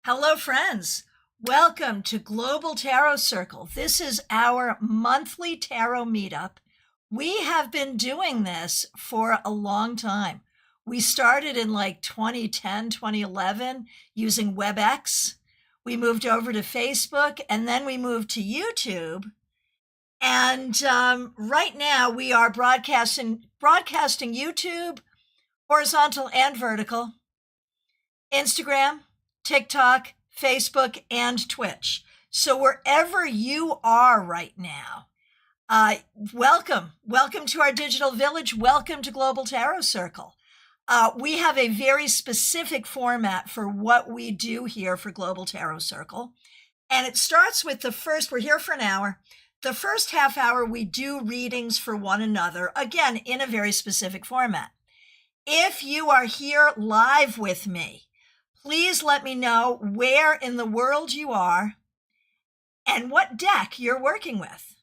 Hello, friends. Welcome to Global Tarot Circle. This is our monthly tarot meetup. We have been doing this for a long time. We started in like 2010, 2011 using WebEx. We moved over to Facebook and then we moved to YouTube. And right now we are broadcasting YouTube, horizontal and vertical, Instagram, TikTok, Facebook, and Twitch. So wherever you are right now, welcome to our digital village. Welcome to Global Tarot Circle. We have a very specific format for what we do here for Global Tarot Circle. And it starts with we're here for an hour. The first half hour, we do readings for one another, again, in a very specific format. If you are here live with me, please let me know where in the world you are and what deck you're working with.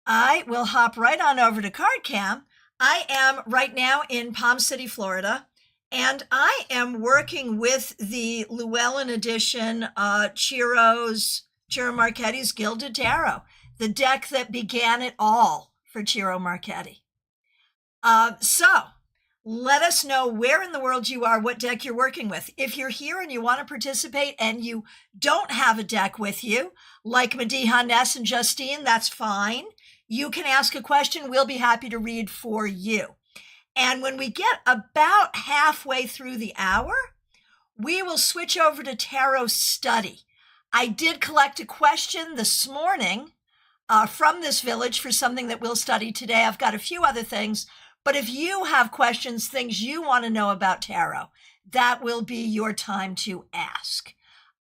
I will hop right on over to CardCam. I am right now in Palm City, Florida, and I am working with the Llewellyn edition Ciro Marchetti's Gilded Tarot, the deck that began it all for Ciro Marchetti. So let us know where in the world you are, what deck you're working with. If you're here and you want to participate and you don't have a deck with you, like Mediha, Ness, and Justine, that's fine. You can ask a question. We'll be happy to read for you. And when we get about halfway through the hour, we will switch over to tarot study. I did collect a question this morning from this village for something that we'll study today. I've got a few other things. But if you have questions, things you want to know about tarot, that will be your time to ask.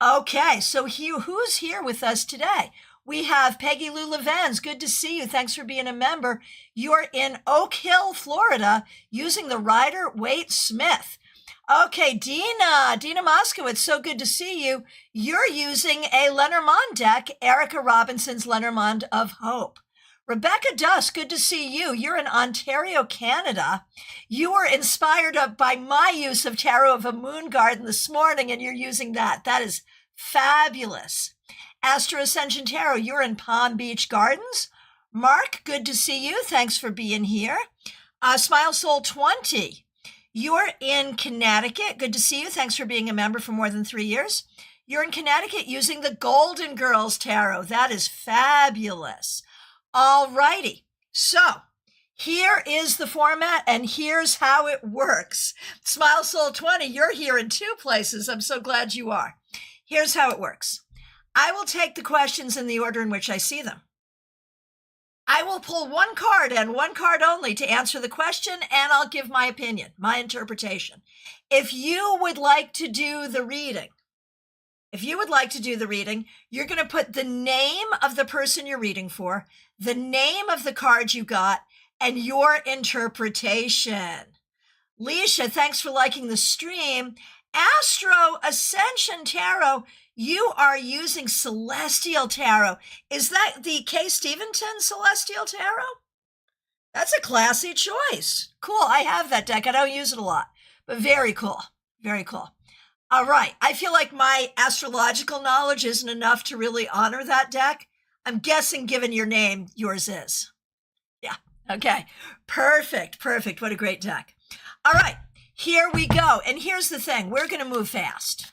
Okay, so who's here with us today? We have Peggy Lou Levens. Good to see you. Thanks for being a member. You're in Oak Hill, Florida, using the Rider-Waite Smith. Okay, Dina Moskowitz, so good to see you. You're using a Lenormand deck, Erica Robinson's Lenormand of Hope. Rebecca Duss, good to see you. You're in Ontario, Canada. You were inspired by my use of Tarot of a Moon Garden this morning, and you're using that. That is fabulous. Astro Ascension Tarot, you're in Palm Beach Gardens. Mark, good to see you. Thanks for being here. Smile Soul 20, you're in Connecticut. Good to see you. Thanks for being a member for more than 3 years. You're in Connecticut using the Golden Girls Tarot. That is fabulous. All righty, so here is the format and here's how it works. Smile Soul 20, you're here in two places. I'm so glad you are. Here's how it works. I will take the questions in the order in which I see them. I will pull one card and one card only to answer the question, and I'll give my opinion, my interpretation. If you would like to do the reading, you're going to put the name of the person you're reading for, the name of the card you got, and your interpretation. Leisha, thanks for liking the stream. Astro Ascension Tarot, you are using Celestial Tarot. Is that the Kay Stevenson Celestial Tarot? That's a classy choice. Cool, I have that deck. I don't use it a lot, but very cool, very cool. All right, I feel like my astrological knowledge isn't enough to really honor that deck. I'm guessing, given your name, yours is. Yeah, okay, perfect. What a great deck. All right, here we go. And here's the thing, we're going to move fast.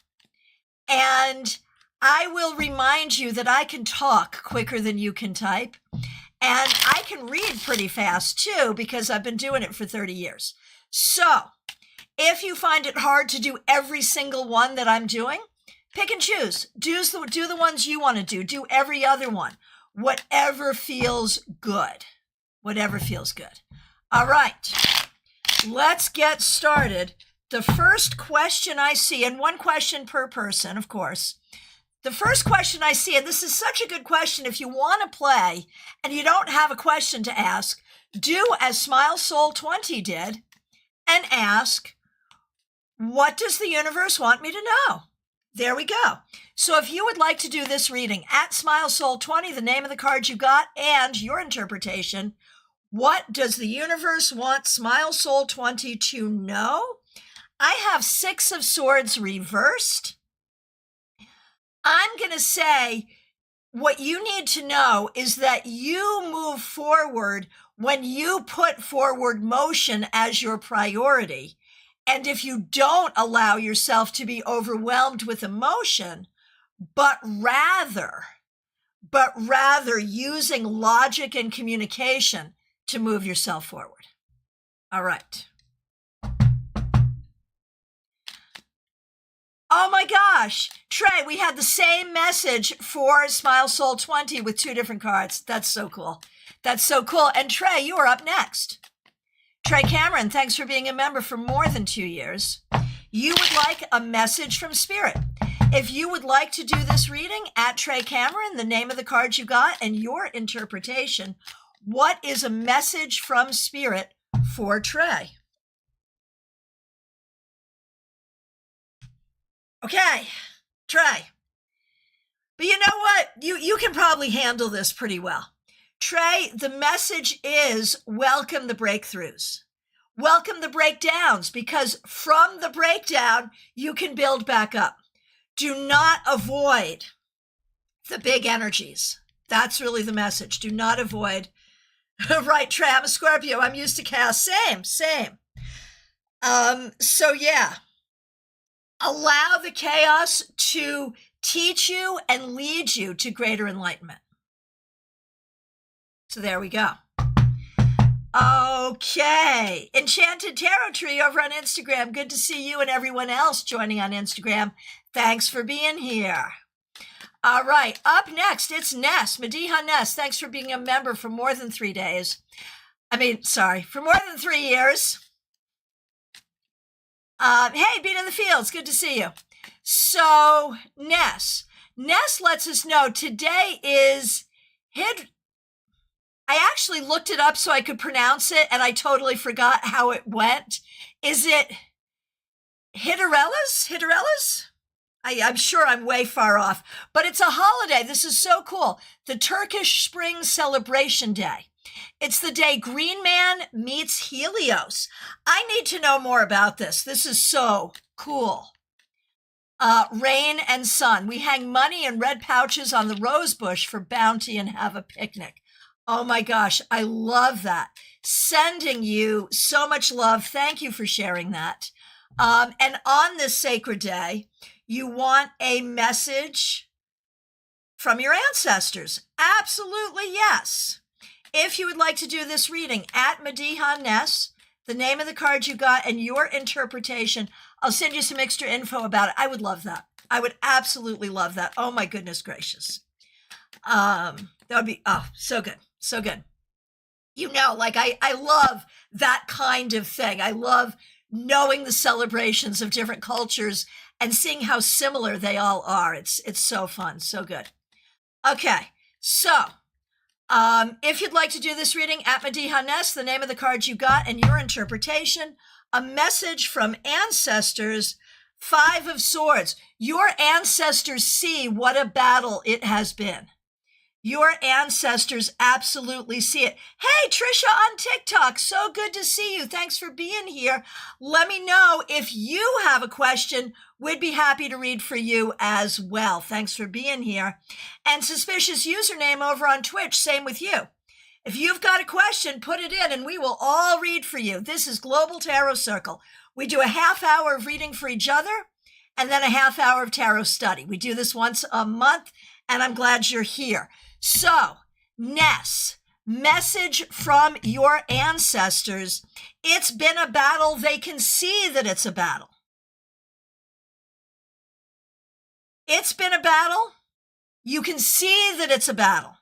And I will remind you that I can talk quicker than you can type. And I can read pretty fast, too, because I've been doing it for 30 years. So if you find it hard to do every single one that I'm doing, pick and choose. Do the ones you want to do. Do every other one. Whatever feels good. Whatever feels good. All right. Let's get started. The first question I see, and one question per person, of course. The first question I see, and this is such a good question, if you want to play and you don't have a question to ask, do as Smile Soul 20 did and ask, what does the universe want me to know? There we go. So if you would like to do this reading at Smile Soul 20, the name of the card you got and your interpretation, what does the universe want Smile Soul 20 to know? I have 6 of Swords reversed. I'm going to say what you need to know is that you move forward when you put forward motion as your priority. And if you don't allow yourself to be overwhelmed with emotion, but rather using logic and communication to move yourself forward. All right. Oh my gosh, Trey, we had the same message for Smile Soul 20 with 2 different cards. That's so cool. That's so cool. And Trey, you are up next. Trey Cameron, thanks for being a member for more than 2 years. You would like a message from Spirit. If you would like to do this reading, at Trey Cameron, the name of the card you got and your interpretation, what is a message from Spirit for Trey? Okay, Trey. But you know what? You can probably handle this pretty well. Trey, the message is welcome the breakthroughs. Welcome the breakdowns, because from the breakdown, you can build back up. Do not avoid the big energies. That's really the message. Do not avoid. Right, Trey, I'm a Scorpio. I'm used to chaos. Same. So yeah. Allow the chaos to teach you and lead you to greater enlightenment. So there we go. Okay. Enchanted Tarot Tree over on Instagram. Good to see you and everyone else joining on Instagram. Thanks for being here. All right. Up next, it's Ness. Mediha Ness. Thanks for being a member for more than 3 days. For more than 3 years. Hey, Beat in the Fields, good to see you. So, Ness lets us know today is I actually looked it up so I could pronounce it, and I totally forgot how it went. Is it Hidderelas? I'm sure I'm way far off, but it's a holiday. This is so cool. The Turkish Spring Celebration Day. It's the day Green Man meets Helios. I need to know more about this. This is so cool. Rain and sun. We hang money in red pouches on the rose bush for bounty and have a picnic. Oh my gosh, I love that. Sending you so much love. Thank you for sharing that. And on this sacred day, you want a message from your ancestors. Absolutely, yes. If you would like to do this reading, at Mediha Ness, the name of the card you got and your interpretation, I'll send you some extra info about it. I would love that. I would absolutely love that. Oh my goodness gracious. That would be, so good. So good. You know, like I love that kind of thing. I love knowing the celebrations of different cultures and seeing how similar they all are. It's so fun. So good. Okay. So, if you'd like to do this reading, at Mediha Ness, the name of the card you got and your interpretation, a message from ancestors, 5 of Swords. Your ancestors see what a battle it has been. Your ancestors absolutely see it. Hey, Trisha on TikTok, so good to see you. Thanks for being here. Let me know if you have a question. We'd be happy to read for you as well. Thanks for being here. And Suspicious Username over on Twitch, same with you. If you've got a question, put it in and we will all read for you. This is Global Tarot Circle. We do a half hour of reading for each other and then a half hour of tarot study. We do this once a month, and I'm glad you're here. So, Ness, message from your ancestors. It's been a battle. They can see that it's a battle. It's been a battle. You can see that it's a battle.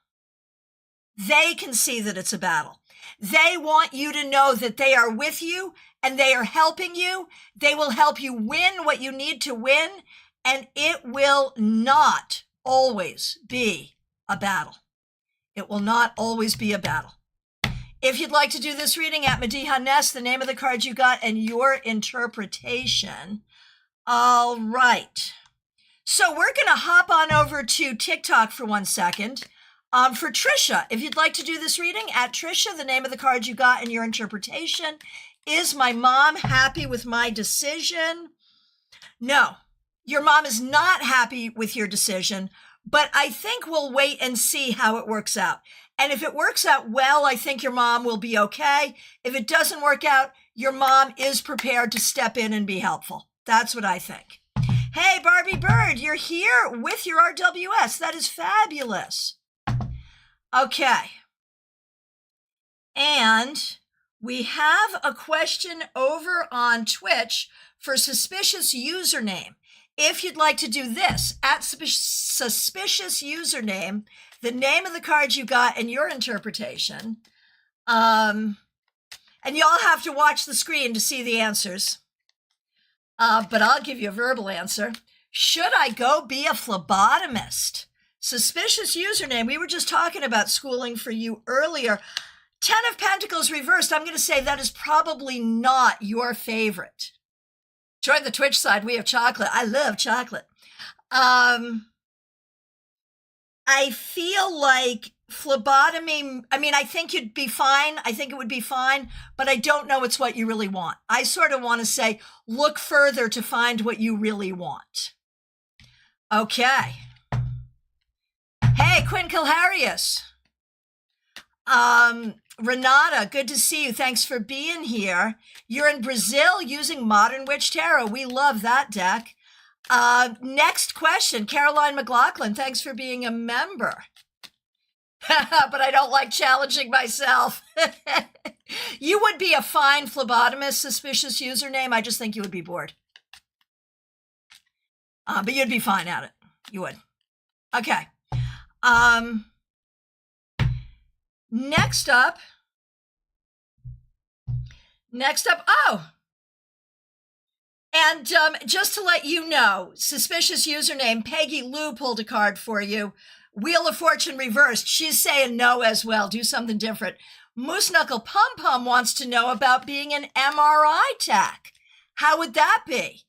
They can see that it's a battle. They want you to know that they are with you and they are helping you. They will help you win what you need to win, and it will not always be a battle. It will not always be a battle. If you'd like to do this reading, at Mediha Ness, the name of the card you got and your interpretation. All right. So we're going to hop on over to TikTok for 1 second. For Trisha, if you'd like to do this reading, at Trisha, the name of the card you got and your interpretation. Is my mom happy with my decision? No. your mom is not happy with your decision, but I think we'll wait and see how it works out. And if it works out well, I think your mom will be okay. If it doesn't work out, your mom is prepared to step in and be helpful. That's what I think. Hey, Barbie Bird, you're here with your RWS. That is fabulous. Okay. And we have a question over on Twitch for suspicious username. If you'd like to do this, at suspicious username, the name of the card you got and your interpretation. And y'all have to watch the screen to see the answers. But I'll give you a verbal answer. Should I go be a phlebotomist? Suspicious username. We were just talking about schooling for you earlier. 10 of Pentacles reversed. I'm going to say that is probably not your favorite. Join the Twitch side. We have chocolate. I love chocolate. I feel like phlebotomy, I mean, I think you'd be fine. I think it would be fine, but I don't know it's what you really want. I sort of want to say, look further to find what you really want. Okay. Hey, Quinn Kilharius. Renata, good to see you. Thanks for being here. You're in Brazil using Modern Witch Tarot. We love that deck. Next question, Caroline McLaughlin. Thanks for being a member. But I don't like challenging myself. You would be a fine phlebotomist, suspicious username. I just think you would be bored. But you'd be fine at it. You would. Okay. Next up, oh, and just to let you know, suspicious username, Peggy Lou pulled a card for you. Wheel of Fortune reversed. She's saying no as well. Do something different. Moose Knuckle Pum Pum wants to know about being an MRI tech. How would that be?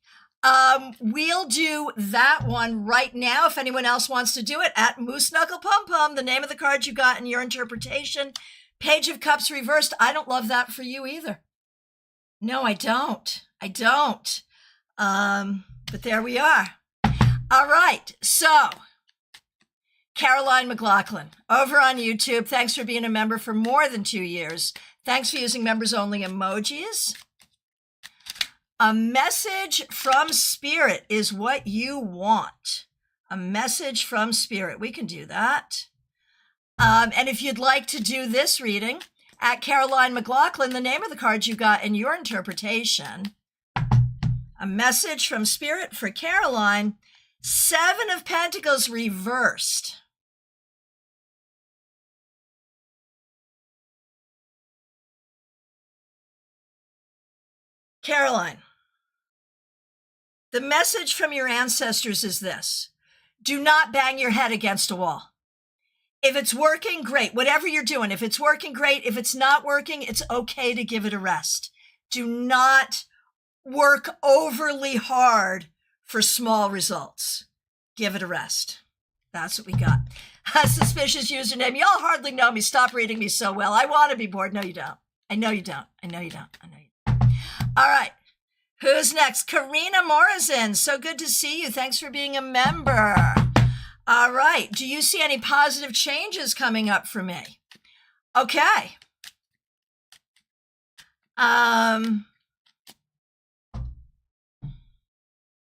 We'll do that one right now. If anyone else wants to do it, at Moose Knuckle Pum Pum, the name of the card you got and your interpretation. Page of Cups reversed. I don't love that for you either. No, I don't. But there we are. All right. So, Caroline McLaughlin over on YouTube. Thanks for being a member for more than 2 years. Thanks for using members only emojis. A message from Spirit is what you want. A message from Spirit. We can do that. And if you'd like to do this reading, at Caroline McLaughlin, the name of the card you got and your interpretation. A message from Spirit for Caroline. 7 of Pentacles reversed. Caroline, the message from your ancestors is this. Do not bang your head against a wall. If it's working, great. Whatever you're doing, if it's working, great. If it's not working, it's okay to give it a rest. Do not work overly hard for small results. Give it a rest. That's what we got. A suspicious username. Y'all hardly know me. Stop reading me so well. I want to be bored. No, you don't. I know you don't. All right. Who's next? Karina Morrison. So good to see you. Thanks for being a member. All right. Do you see any positive changes coming up for me? Okay.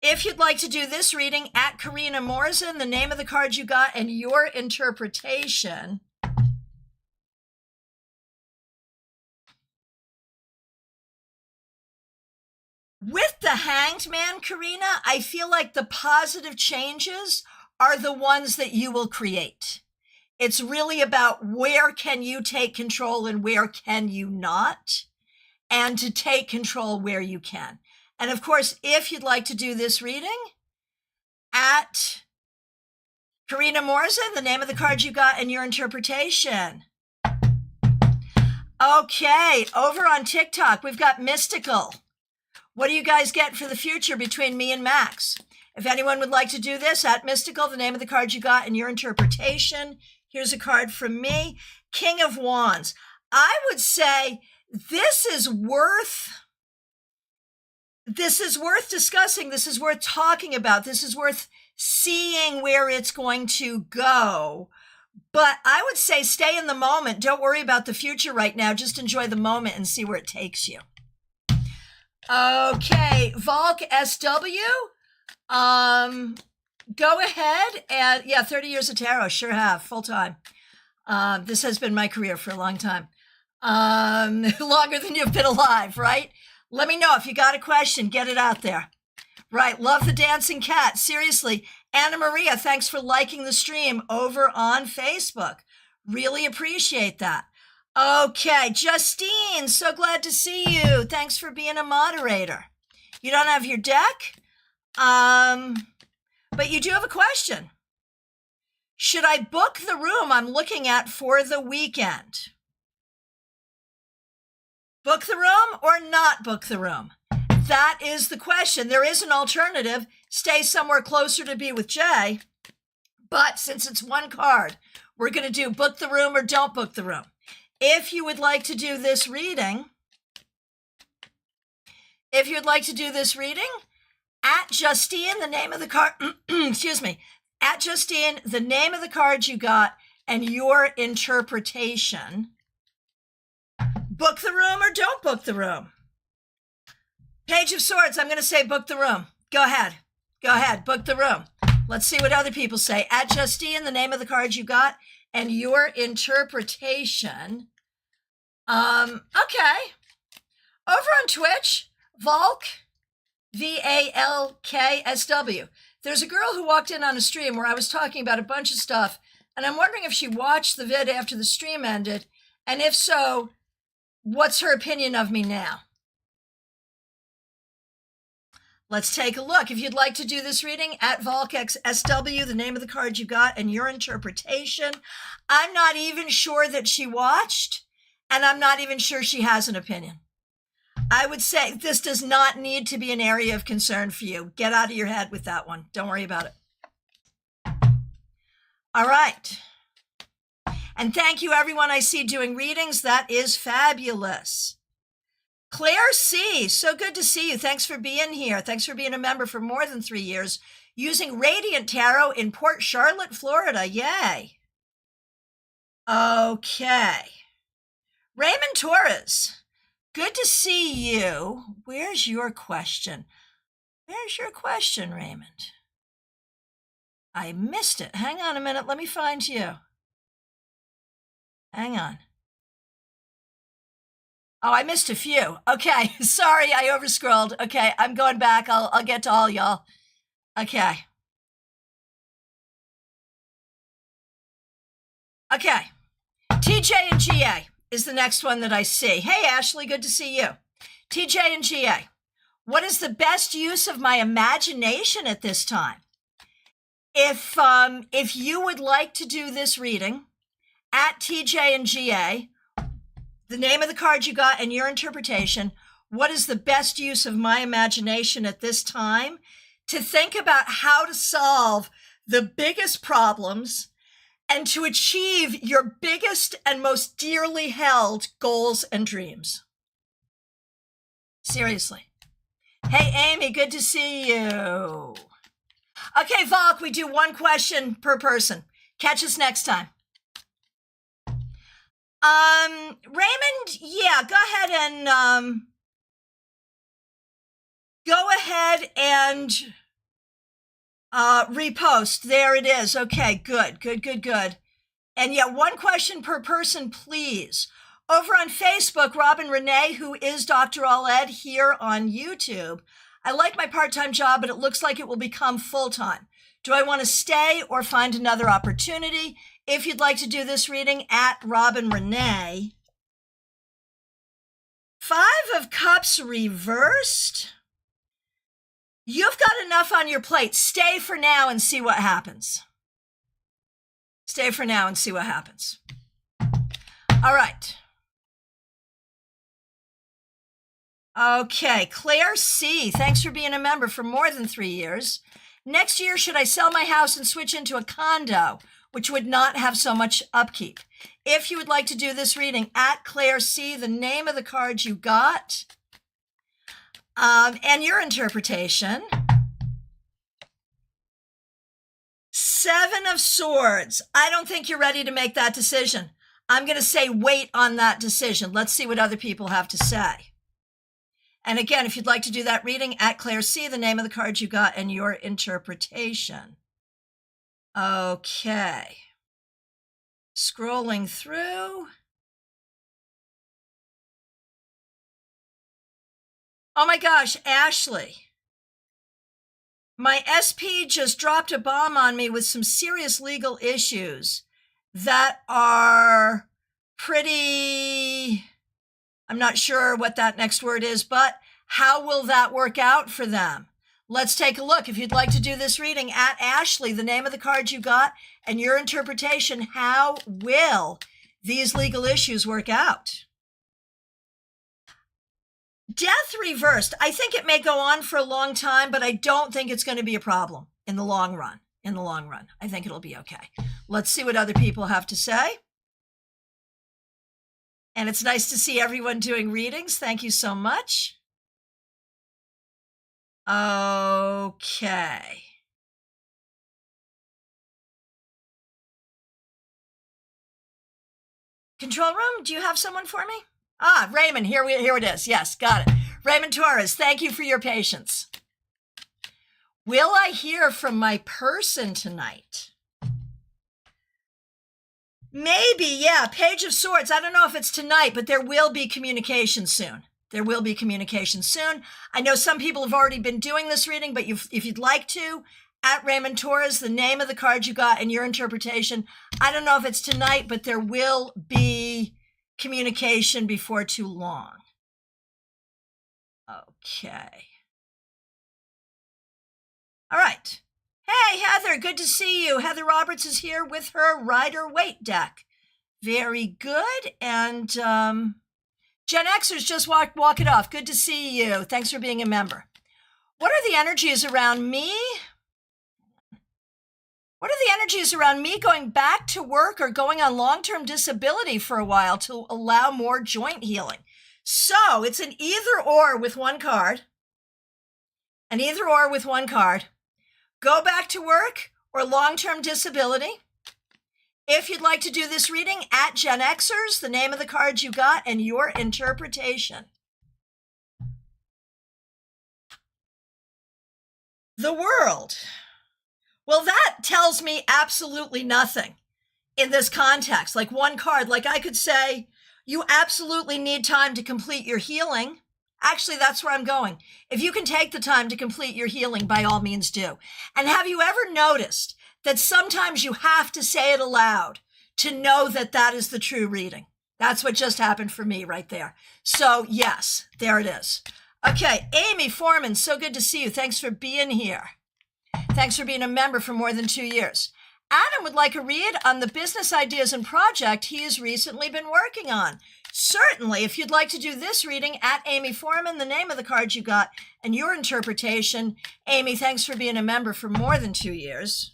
If you'd like to do this reading, at Karina Morrison, the name of the card you got and your interpretation. With the Hanged Man, Karina, I feel like the positive changes are the ones that you will create. It's really about where can you take control and where can you not, and to take control where you can. And of course, if you'd like to do this reading, at Karina Morrison, the name of the card you got and your interpretation. Okay, over on TikTok, we've got Mystical. What do you guys get for the future between me and Max? If anyone would like to do this, at Mystical, the name of the card you got and your interpretation. Here's a card from me, King of Wands. I would say this is worth this is worth discussing. This is worth talking about. This is worth seeing where it's going to go. But I would say stay in the moment. Don't worry about the future right now. Just enjoy the moment and see where it takes you. Okay, Volk SW. Go ahead and, yeah, 30 years of tarot. Sure have, full time. This has been my career for a long time. Longer than you've been alive, right? Let me know if you got a question, get it out there. Right, love the dancing cat. Seriously, Anna Maria, thanks for liking the stream over on Facebook. Really appreciate that. Okay, Justine, so glad to see you. Thanks for being a moderator. You don't have your deck, but you do have a question. Should I book the room I'm looking at for the weekend? Book the room or not book the room? That is the question. There is an alternative. Stay somewhere closer to be with Jay. But since it's one card, we're going to do book the room or don't book the room. If you would like to do this reading, at Justine, the name of the card, excuse me, at Justine, the name of the card you got and your interpretation. Book the room or don't book the room? Page of Swords, I'm going to say book the room. Go ahead. Go ahead. Book the room. Let's see what other people say. At Justine, the name of the card you got and your interpretation. Okay. Over on Twitch, Valk, VALKSW. There's a girl who walked in on a stream where I was talking about a bunch of stuff, and I'm wondering if she watched the vid after the stream ended, and if so, what's her opinion of me now? Let's take a look. If you'd like to do this reading, at VolkXSW, the name of the card you got and your interpretation. I'm not even sure that she watched, and I'm not even sure she has an opinion. I would say this does not need to be an area of concern for you. Get out of your head with that one. Don't worry about it. All right. And thank you, everyone I see doing readings. That is fabulous. Claire C., so good to see you. Thanks for being here. Thanks for being a member for more than 3 years. Using Radiant Tarot in Port Charlotte, Florida. Yay. Okay. Raymond Torres, good to see you. Where's your question? Where's your question, Raymond? I missed it. Hang on a minute. Let me find you. Hang on. Oh, I missed a few. Okay, sorry, I overscrolled. Okay, I'm going back. I'll get to all y'all. Okay. Okay. TJ and GA is the next one that I see. Hey, Ashley, good to see you. TJ and GA, what is the best use of my imagination at this time? If you would like to do this reading, at TJ and GA, the name of the card you got and your interpretation, what is the best use of my imagination at this time to think about how to solve the biggest problems and to achieve your biggest and most dearly held goals and dreams? Seriously. Hey, Amy, good to see you. Okay, Volk, we do one question per person. Catch us next time. Raymond, yeah, go ahead and repost. There it is. Okay, good. And yeah, one question per person, please. Over on Facebook, Robin Renee, who is Dr. All-Ed here on YouTube. I like my part-time job, but it looks like it will become full-time. Do I want to stay or find another opportunity? If you'd like to do this reading, at Robin Renee. 5 of Cups reversed. You've got enough on your plate. Stay for now and see what happens. Stay for now and see what happens. All right. Okay, Claire C., thanks for being a member for more than 3 years. Next year, should I sell my house and switch into a condo, which would not have so much upkeep? If you would like to do this reading, at Claire C., the name of the card you got. And your interpretation. 7 of Swords. I don't think you're ready to make that decision. I'm going to say wait on that decision. Let's see what other people have to say. And again, if you'd like to do that reading, at Claire C, the name of the card you got and your interpretation. Okay. Scrolling through. Oh my gosh, Ashley. My SP just dropped a bomb on me with some serious legal issues that are pretty, I'm not sure what that next word is, but how will that work out for them? Let's take a look. If you'd like to do this reading, at Ashley, the name of the card you got and your interpretation, how will these legal issues work out? Death reversed. I think it may go on for a long time, but I don't think it's going to be a problem in the long run. I think it'll be okay. Let's see what other people have to say. And it's nice to see everyone doing readings. Thank you so much. Okay. Control room, do you have someone for me? Ah, Raymond, here it is. Yes, got it. Raymond Torres, thank you for your patience. Will I hear from my person tonight? Maybe, yeah, Page of Swords. I don't know if it's tonight, but there will be communication soon. I know some people have already been doing this reading, but if you'd like to, at Raymond Torres, the name of the card you got and your interpretation. I don't know if it's tonight, but there will be communication before too long. Okay. All right. Hey, Heather, good to see you. Heather Roberts is here with her Rider-Waite deck. Very good. And Gen Xers just walk it off. Good to see you. Thanks for being a member. What are the energies around me? What are the energies around me going back to work or going on long-term disability for a while to allow more joint healing? So it's an either or with one card. An either or with one card. Go back to work or long-term disability. If you'd like to do this reading, at Gen Xers, the name of the card you got and your interpretation. The World. Well, that tells me absolutely nothing in this context. Like one card, like I could say, you absolutely need time to complete your healing. Actually, that's where I'm going. If you can take the time to complete your healing, by all means do. And have you ever noticed that sometimes you have to say it aloud to know that that is the true reading? That's what just happened for me right there. So yes, there it is. Okay, Amy Foreman, so good to see you. Thanks for being here. Thanks for being a member for more than 2 years. Adam would like a read on the business ideas and project he has recently been working on. Certainly, if you'd like to do this reading, at Amy Foreman, the name of the card you got and your interpretation. Amy, thanks for being a member for more than 2 years.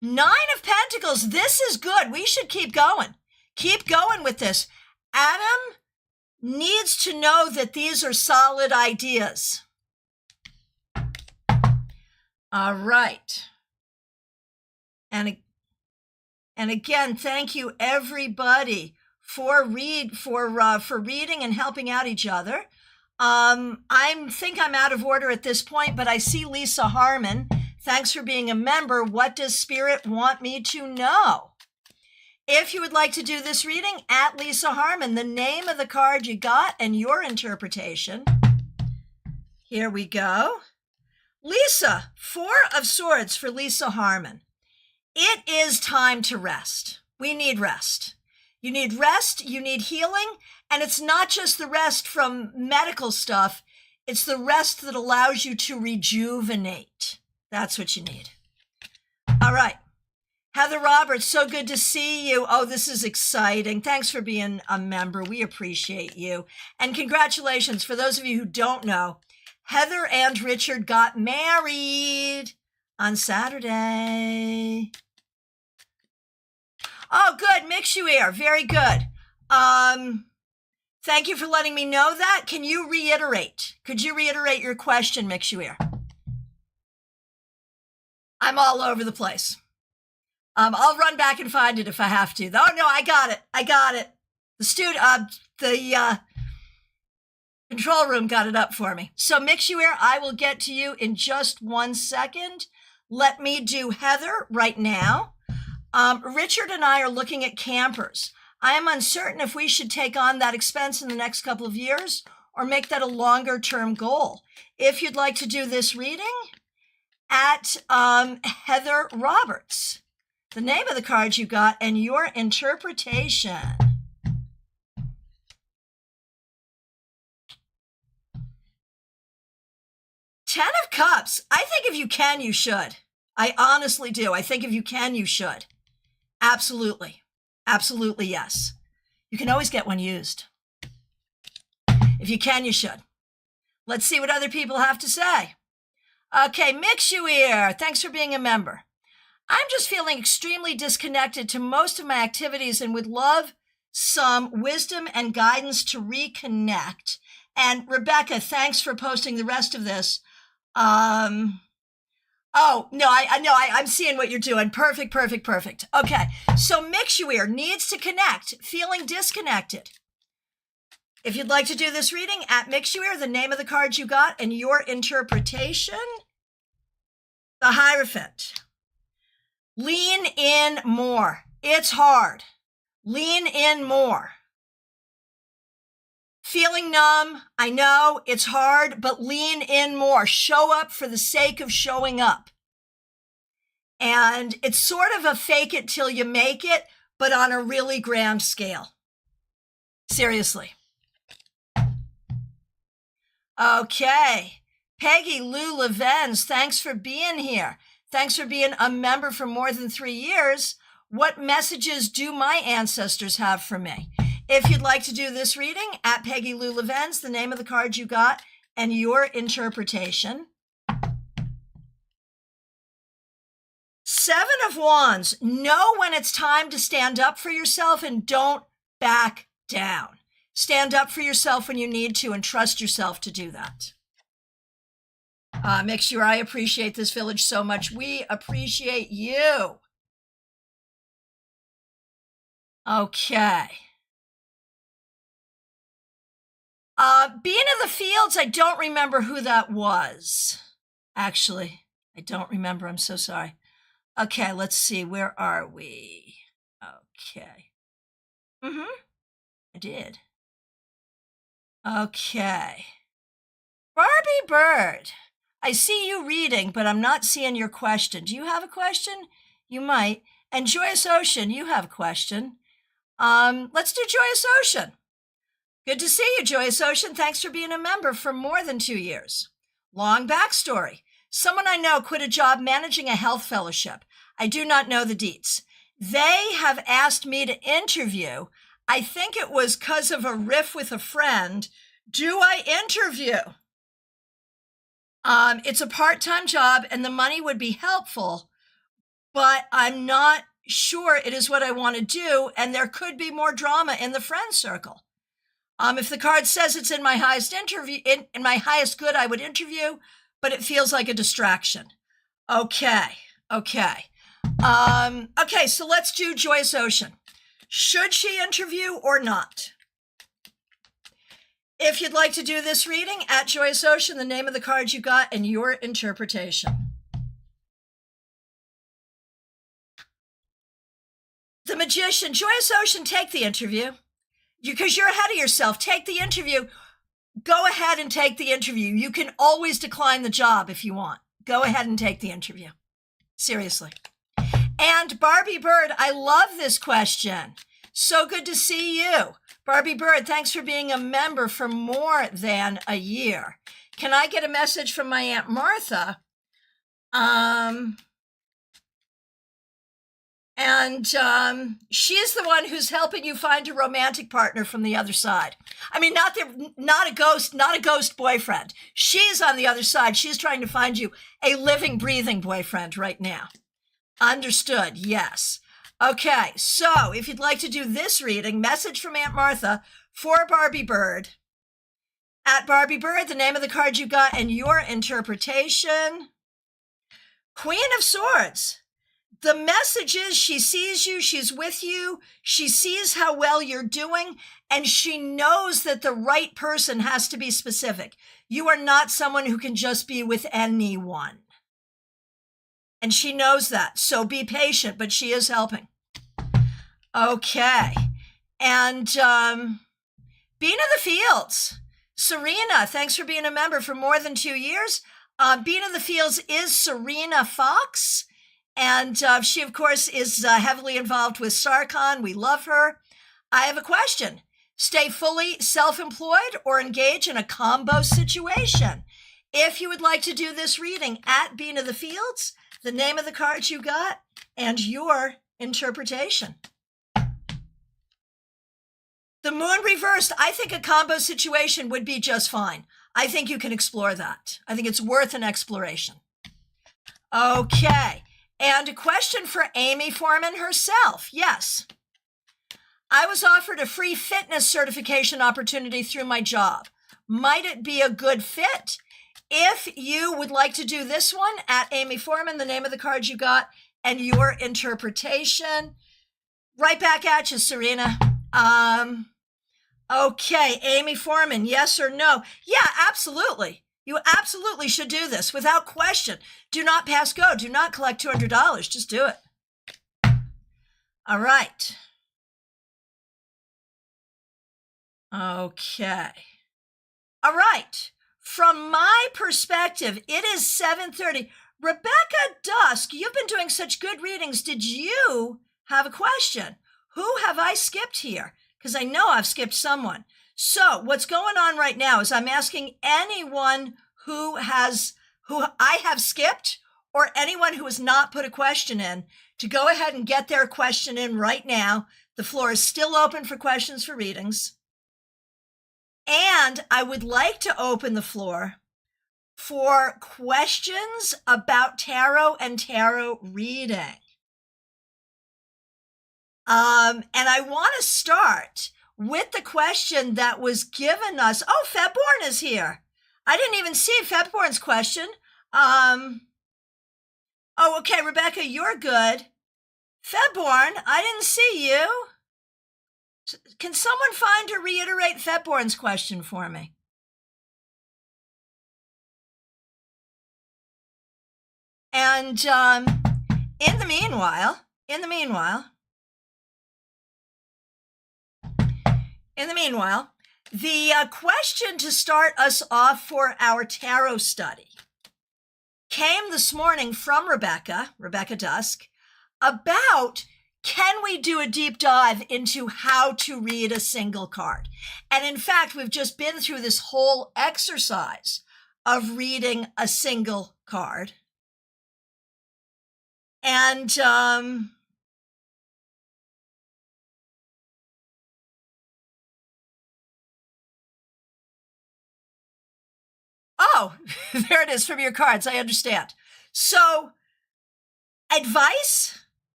9 of Pentacles. This is good. We should keep going. Keep going with this. Adam needs to know that these are solid ideas. All right. And again, thank you everybody for reading and helping out each other. I think I'm out of order at this point, but I see Lisa Harmon. Thanks for being a member. What does Spirit want me to know? If you would like to do this reading, at Lisa Harmon, the name of the card you got and your interpretation. Here we go. Lisa, 4 of Swords for Lisa Harmon. It is time to rest. We need rest. You need rest, you need healing, and it's not just the rest from medical stuff, it's the rest that allows you to rejuvenate. That's what you need. All right. Heather Roberts, so good to see you. Oh, this is exciting. Thanks for being a member. We appreciate you. And congratulations. For those of you who don't know, Heather and Richard got married on Saturday. Oh, good. Mixuir. Very good. Thank you for letting me know that. Can you reiterate? Could you reiterate your question, Mikshuir? I'm all over the place. I'll run back and find it if I have to. Oh, no, I got it. The control room got it up for me. So, Mikshuir, I will get to you in just 1 second. Let me do Heather right now. Richard and I are looking at campers. I am uncertain if we should take on that expense in the next couple of years or make that a longer-term goal. If you'd like to do this reading, at Heather Roberts, the name of the card you got and your interpretation. Ten of Cups. I think if you can, you should. I honestly do. I think if you can, you should. Absolutely. Absolutely, yes. You can always get one used. If you can, you should. Let's see what other people have to say. Okay, Mikshuir, thanks for being a member. I'm just feeling extremely disconnected to most of my activities and would love some wisdom and guidance to reconnect. And Rebecca, thanks for posting the rest of this. Oh, no, I'm seeing what you're doing. Perfect. Okay, so Mikshuir needs to connect, feeling disconnected. If you'd like to do this reading, at Mikshuir, the name of the card you got and your interpretation, the Hierophant. Lean in more. It's hard. Lean in more. Feeling numb, I know it's hard, but lean in more. Show up for the sake of showing up. And it's sort of a fake it till you make it, but on a really grand scale. Seriously. Okay. Peggy Lou Levens, thanks for being here. Thanks for being a member for more than 3 years. What messages do my ancestors have for me? If you'd like to do this reading, at Peggy Lou Levens, the name of the card you got and your interpretation. Seven of Wands. Know when it's time to stand up for yourself and don't back down. Stand up for yourself when you need to and trust yourself to do that. Mikshuir, I appreciate this village so much. We appreciate you. Okay. Being in the Fields, I don't remember who that was. Actually, I don't remember. I'm so sorry. Okay, let's see. Where are we? Okay. I did. Okay. Barbie Bird. I see you reading, but I'm not seeing your question. Do you have a question? You might. And Joyous Ocean, you have a question. Let's do Joyous Ocean. Good to see you, Joyous Ocean. Thanks for being a member for more than 2 years. Long backstory. Someone I know quit a job managing a health fellowship. I do not know the deets. They have asked me to interview. I think it was because of a riff with a friend. Do I interview? It's a part-time job and the money would be helpful, but I'm not sure it is what I want to do, and there could be more drama in the friend circle. If the card says it's in my highest interview, in my highest good, I would interview, but it feels like a distraction. Okay. Okay, so let's do Joyous Ocean. Should she interview or not? If you'd like to do this reading, at Joyous Ocean, the name of the card you got and your interpretation. The Magician. Joyous Ocean, take the interview. Because you're ahead of yourself. Take the interview. Go ahead and take the interview. You can always decline the job if you want. Go ahead and take the interview. Seriously. And Barbie Bird, I love this question. So good to see you. Barbie Bird, thanks for being a member for more than a year. Can I get a message from my Aunt Martha? She's the one who's helping you find a romantic partner from the other side. I mean, not a ghost boyfriend. She's on the other side. She's trying to find you a living, breathing boyfriend right now. Understood, yes. Okay, so if you'd like to do this reading, message from Aunt Martha for Barbie Bird. At Barbie Bird, the name of the card you got and your interpretation. Queen of Swords. The message is she sees you, she's with you, she sees how well you're doing, and she knows that the right person has to be specific. You are not someone who can just be with anyone. And she knows that, so be patient, but she is helping. Okay, and Bean of the Fields. Serena, thanks for being a member for more than 2 years. Bean of the Fields is Serena Fox. And she, of course, is heavily involved with StaarCon. We love her. I have a question. Stay fully self-employed or engage in a combo situation? If you would like to do this reading at Bean of the Fields, the name of the cards you got and your interpretation. The Moon reversed. I think a combo situation would be just fine. I think you can explore that. I think it's worth an exploration. Okay. And a question for Amy Foreman herself. Yes. I was offered a free fitness certification opportunity through my job. Might it be a good fit? If you would like to do this one, at Amy Foreman, the name of the card you got and your interpretation. Right back at you, Serena. Okay, Amy Foreman, yes or no? Yeah, absolutely. You absolutely should do this without question. Do not pass go. Do not collect $200. Just do it. All right. Okay. All right. From my perspective, it is 7:30. Rebecca Dusk, you've been doing such good readings. Did you have a question? Who have I skipped here? Because I know I've skipped someone. So what's going on right now is I'm asking anyone who I have skipped or anyone who has not put a question in to go ahead and get their question in right now. The floor is still open for questions for readings. And I would like to open the floor for questions about tarot and tarot reading. And I want to start with the question that was given us. Oh, Febborn is here. I didn't even see Febborn's question. Oh, okay, Rebecca, you're good. Febborn, I didn't see you. Can someone find or reiterate Febborn's question for me? And in the meanwhile, the question to start us off for our tarot study came this morning from Rebecca Dusk, about can we do a deep dive into how to read a single card? And in fact, we've just been through this whole exercise of reading a single card. And oh, there it is from your cards. I understand. So advice,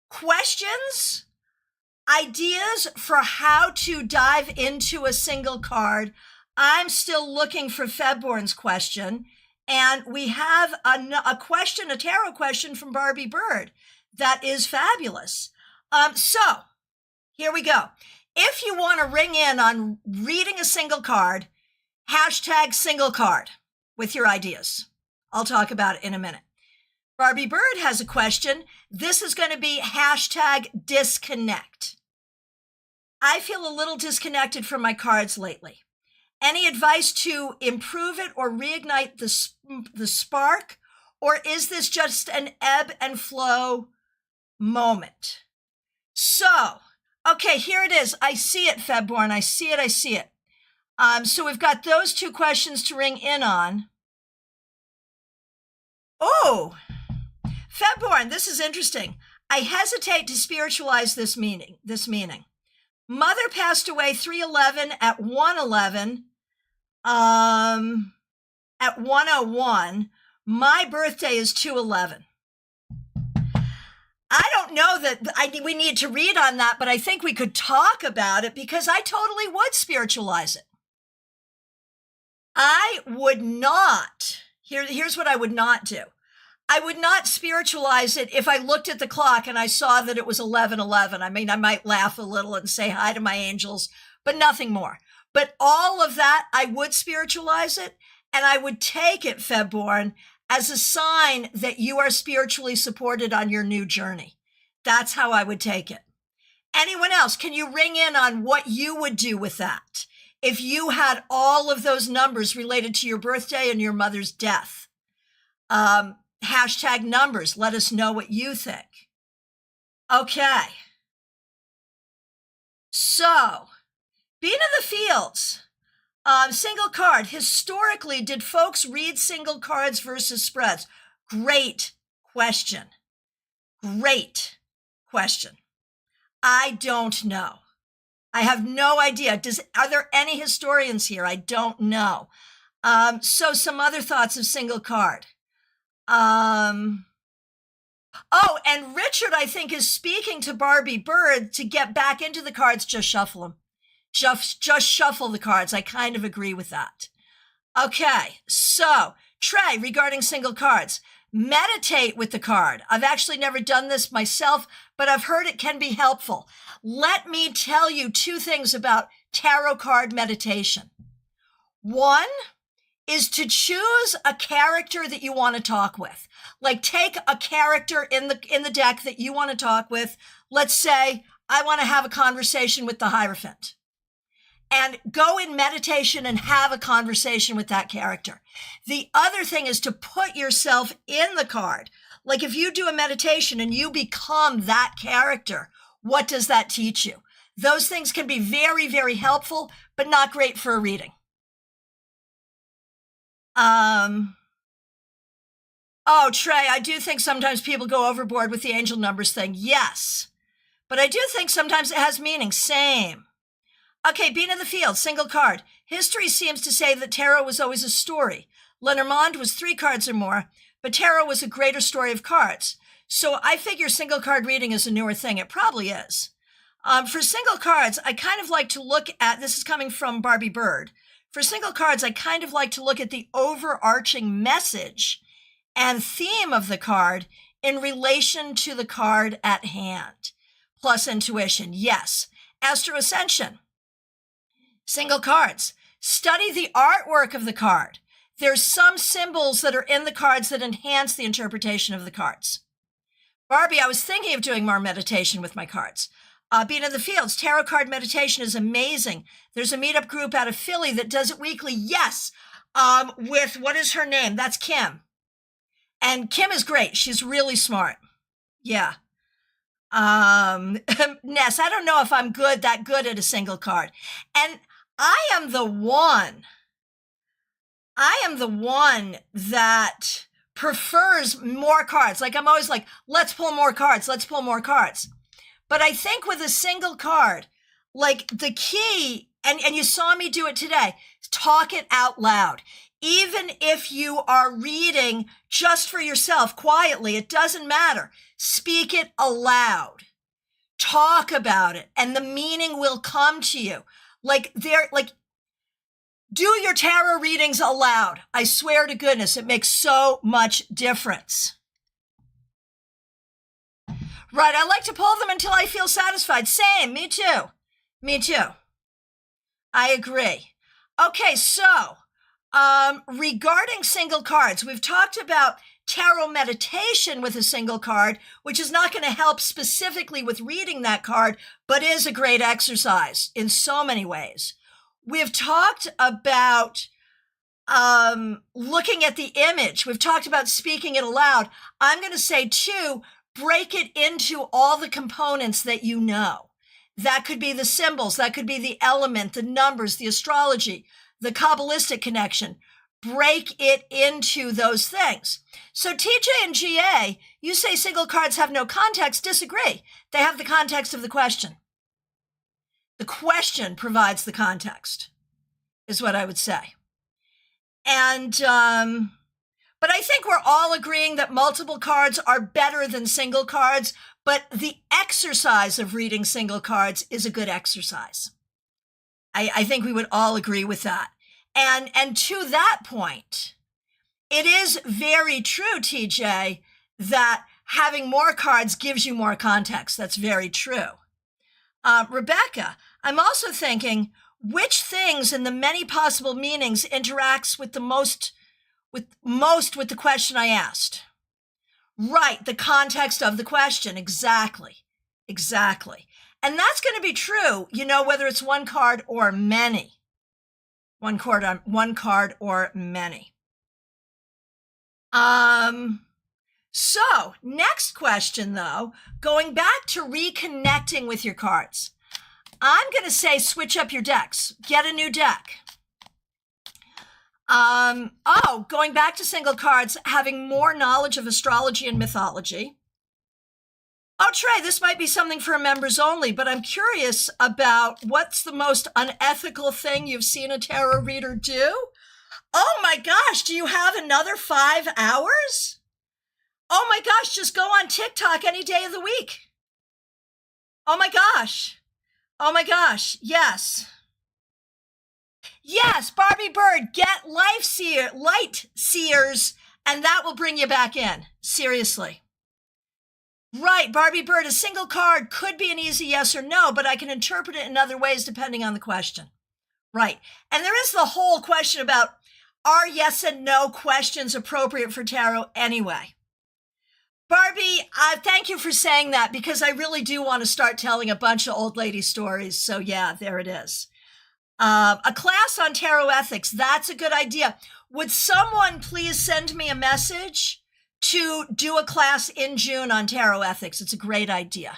questions, ideas for how to dive into a single card. I'm still looking for Febborn's question. And we have a question, a tarot question from Barbie Bird that is fabulous. So here we go. If you want to ring in on reading a single card, hashtag single card with your ideas. I'll talk about it in a minute. Barbie Bird has a question. This is going to be hashtag disconnect. I feel a little disconnected from my cards lately. Any advice to improve it or reignite the spark? Or is this just an ebb and flow moment? So, okay, here it is. I see it, Febborn. I see it. So we've got those two questions to ring in on. Oh, Febborn, this is interesting. I hesitate to spiritualize this meaning. Mother passed away 3/11 at 1/11. At 1:01. My birthday is 2/11. I don't know that we need to read on that, but I think we could talk about it because I totally would spiritualize it. I would not. Here's what I would not do. I would not spiritualize it if I looked at the clock and I saw that it was 11:11. I mean, I might laugh a little and say hi to my angels, but nothing more. But all of that, I would spiritualize it, and I would take it, Febborn, as a sign that you are spiritually supported on your new journey. That's how I would take it. Anyone else, can you ring in on what you would do with that if you had all of those numbers related to your birthday and your mother's death? Hashtag numbers. Let us know what you think. Okay. So, Bean of the Fields. Single card. Historically, did folks read single cards versus spreads? Great question. Great question. I don't know. I have no idea. Are there any historians here? I don't know. So some other thoughts of single card. Oh, and Richard, I think, is speaking to Barbie Bird to get back into the cards. Just shuffle them. Just shuffle the cards. I kind of agree with that. Okay, so Trey, regarding single cards, meditate with the card. I've actually never done this myself, but I've heard it can be helpful. Let me tell you two things about tarot card meditation. One is to choose a character that you want to talk with. Like, take a character in the deck that you want to talk with. Let's say I want to have a conversation with the Hierophant. And go in meditation and have a conversation with that character. The other thing is to put yourself in the card. Like, if you do a meditation and you become that character, what does that teach you? Those things can be very, very helpful, but not great for a reading. Oh, Trey, I do think sometimes people go overboard with the angel numbers thing. Yes. But I do think sometimes it has meaning. Same. Okay, Bean of the Field, single card. History seems to say that tarot was always a story. Lenormand was 3 cards or more, but tarot was a greater story of cards. So I figure single card reading is a newer thing. It probably is. For single cards, I kind of like to look at, this is coming from Barbie Bird. For single cards, I kind of like to look at the overarching message and theme of the card in relation to the card at hand. Plus intuition, yes. Astro Ascension. Single cards. Study the artwork of the card. There's some symbols that are in the cards that enhance the interpretation of the cards. Barbie, I was thinking of doing more meditation with my cards. Bean of the Fields, tarot card meditation is amazing. There's a meetup group out of Philly that does it weekly. Yes, with, what is her name? That's Kim. And Kim is great. She's really smart. Yeah. Ness, I don't know if I'm that good at a single card. And I am the one that prefers more cards. Like, I'm always like, let's pull more cards. Let's pull more cards. But I think with a single card, like, the key, and you saw me do it today, talk it out loud. Even if you are reading just for yourself quietly, it doesn't matter. Speak it aloud. Talk about it, and the meaning will come to you. Do your tarot readings aloud. I swear to goodness, it makes so much difference. Right, I like to pull them until I feel satisfied. Same, me too. Me too. I agree. Okay, so regarding single cards, we've talked about tarot meditation with a single card, which is not going to help specifically with reading that card, but is a great exercise in so many ways. We've talked about looking at the image. We've talked about speaking it aloud. I'm going to say, too, break it into all the components that you know. That could be the symbols. That could be the element, the numbers, the astrology, the Kabbalistic connection. Break it into those things. So TJ and GA, you say single cards have no context. Disagree. They have the context of the question. The question provides the context, is what I would say. And, but I think we're all agreeing that multiple cards are better than single cards, but the exercise of reading single cards is a good exercise. I think we would all agree with that. And to that point, it is very true, TJ, that having more cards gives you more context. That's very true. Rebecca, I'm also thinking, which things in the many possible meanings interacts with the most with the question I asked? Right, the context of the question. Exactly. And that's going to be true, whether it's one card or many. One card or many. So next question, though, going back to reconnecting with your cards, I'm going to say switch up your decks. Get a new deck. Going back to single cards, having more knowledge of astrology and mythology. Oh, Trey, this might be something for members only, but I'm curious about what's the most unethical thing you've seen a tarot reader do? Oh my gosh, do you have another 5 hours? Oh my gosh, just go on TikTok any day of the week. Oh my gosh, yes. Yes, Barbie Bird, get light seers, and that will bring you back in. Seriously. Right, Barbie Bird, a single card could be an easy yes or no, but I can interpret it in other ways depending on the question. Right, and there is the whole question about, are yes and no questions appropriate for tarot anyway? Barbie, thank you for saying that, because I really do want to start telling a bunch of old lady stories. So yeah, there it is. A class on tarot ethics, that's a good idea. Would someone please send me a message to do a class in June on tarot ethics? It's a great idea.